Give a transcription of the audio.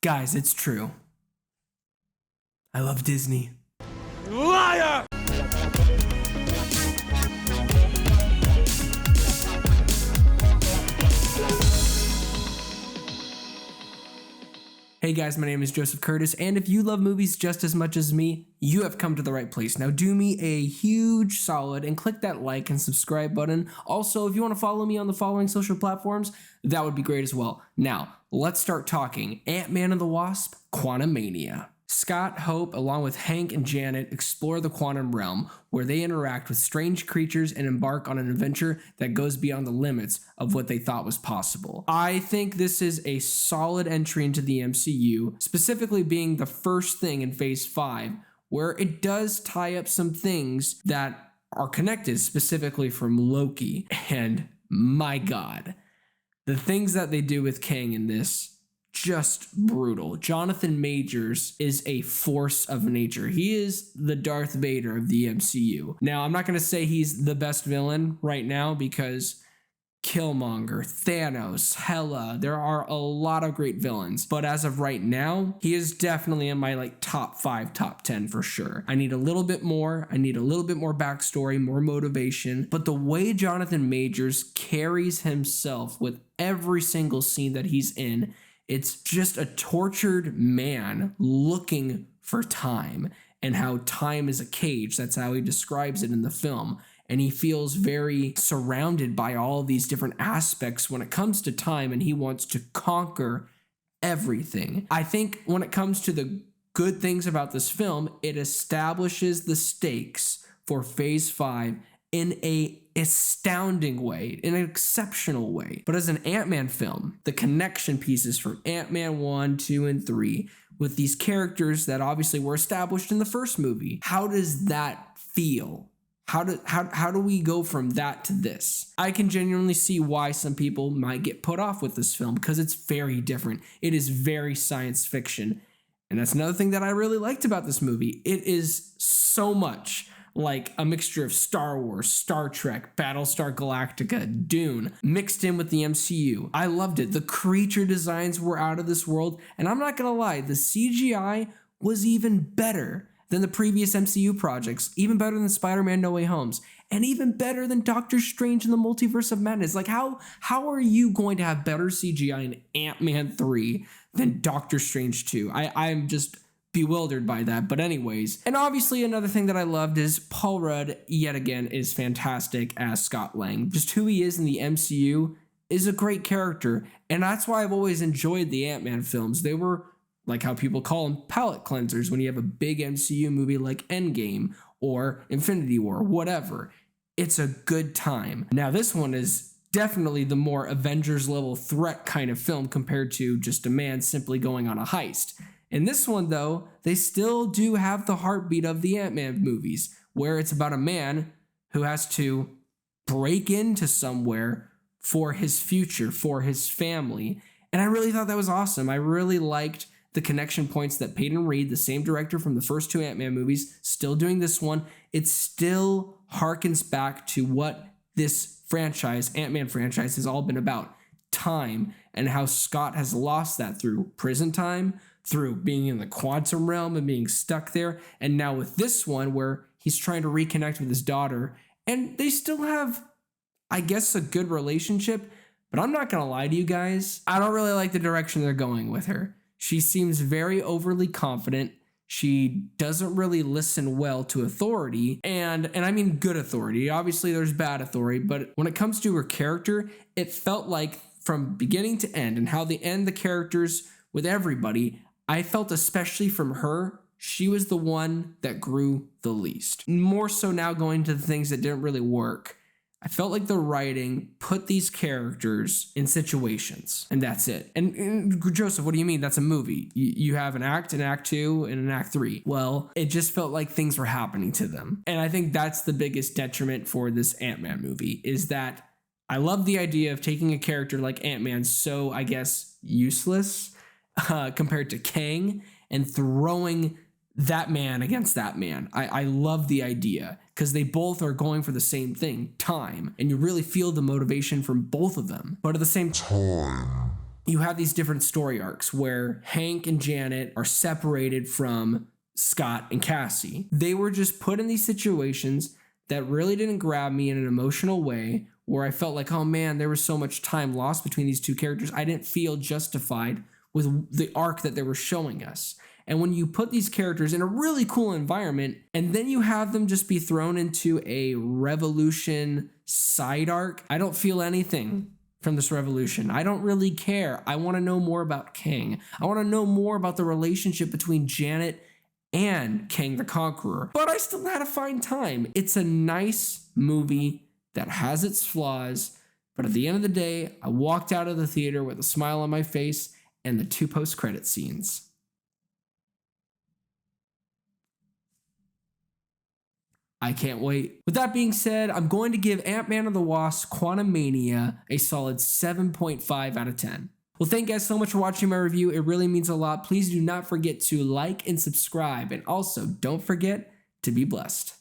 Guys, it's true. I love Disney. Liar! Hey guys, my name is Joseph Curtis, and if you love movies just as much as me, you have come to the right place. Now do me a huge solid and click that like and subscribe button. Also, if you want to follow me on the following social platforms, that would be great as well. Now, let's start talking. Ant-Man and the Wasp, Quantumania. Scott, Hope, along with Hank and Janet, explore the quantum realm, where they interact with strange creatures and embark on an adventure that goes beyond the limits of what they thought was possible. I think this is a solid entry into the MCU, specifically being the first thing in Phase 5, where it does tie up some things that are connected, specifically from Loki. And my God, the things that they do with Kang in this, just brutal. Jonathan Majors is a force of nature. He is the Darth Vader of the MCU. Now, I'm not going to say he's the best villain right now because Killmonger, Thanos, Hela, there are a lot of great villains. But as of right now, he is definitely in my top 5, top 10 for sure. I need a little bit more. I need a little bit more backstory, more motivation. But the way Jonathan Majors carries himself with every single scene that he's in, it's just a tortured man looking for time, and how time is a cage. That's how he describes it in the film. And he feels very surrounded by all of these different aspects when it comes to time, and he wants to conquer everything. I think when it comes to the good things about this film, it establishes the stakes for Phase 5 in an astounding way, in an exceptional way. But as an Ant-Man film, the connection pieces from Ant-Man 1, 2, and 3 with these characters that obviously were established in the first movie, how does that feel? How do we go from that to this? I can genuinely see why some people might get put off with this film, because it's very different. It is very science fiction. And that's another thing that I really liked about this movie. It is so much like a mixture of Star Wars, Star Trek, Battlestar Galactica, Dune, mixed in with the MCU. I loved it. The creature designs were out of this world, and I'm not gonna lie, the CGI was even better than the previous MCU projects, even better than Spider-Man No Way Homes, and even better than Doctor Strange in the Multiverse of Madness. Like, how are you going to have better CGI in Ant-Man 3 than Doctor Strange 2? I'm just bewildered by that. But anyways, and obviously another thing that I loved is Paul Rudd yet again is fantastic as Scott Lang. Just who he is in the MCU is a great character, and that's why I've always enjoyed the Ant-Man films. They were like how people call them palate cleansers when you have a big MCU movie like Endgame or Infinity War, whatever. It's a good time. Now this one is definitely the more Avengers level threat kind of film compared to just a man simply going on a heist. In this one, though, they still do have the heartbeat of the Ant-Man movies, where it's about a man who has to break into somewhere for his future, for his family. And I really thought that was awesome. I really liked the connection points that Peyton Reed, the same director from the first 2 Ant-Man movies, still doing this one. It still harkens back to what this franchise, Ant-Man franchise, has all been about. Time, and how Scott has lost that through prison time, through being in the quantum realm and being stuck there, and now with this one where he's trying to reconnect with his daughter, and they still have, I guess, a good relationship, but I'm not gonna lie to you guys, I don't really like the direction they're going with her. She seems very overly confident. She doesn't really listen well to authority, and I mean good authority. Obviously there's bad authority, but when it comes to her character, it felt like from beginning to end, and how they end the characters with everybody, I felt especially from her, she was the one that grew the least. More so now going to the things that didn't really work. I felt like the writing put these characters in situations, and that's it. And Joseph, what do you mean? That's a movie. You have an Act 2, and an Act 3. Well, it just felt like things were happening to them. And I think that's the biggest detriment for this Ant-Man movie, is that I love the idea of taking a character like Ant-Man, so I guess useless, compared to Kang, and throwing that man against that man. I love the idea, because they both are going for the same thing, time, and you really feel the motivation from both of them. But at the same time, you have these different story arcs where Hank and Janet are separated from Scott and Cassie. They were just put in these situations that really didn't grab me in an emotional way, where I felt like, oh man, there was so much time lost between these two characters. I didn't feel justified with the arc that they were showing us. And when you put these characters in a really cool environment and then you have them just be thrown into a Revolution side arc, I don't feel anything from this Revolution. I don't really care. I want to know more about Kang. I want to know more about the relationship between Janet and Kang the Conqueror. But I still had to find time. It's a nice movie that has its flaws, but at the end of the day, I walked out of the theater with a smile on my face and the 2 post-credit scenes. I can't wait. With that being said, I'm going to give Ant-Man and the Wasp: Quantumania a solid 7.5 out of 10. Well, thank you guys so much for watching my review. It really means a lot. Please do not forget to like and subscribe, and also don't forget to be blessed.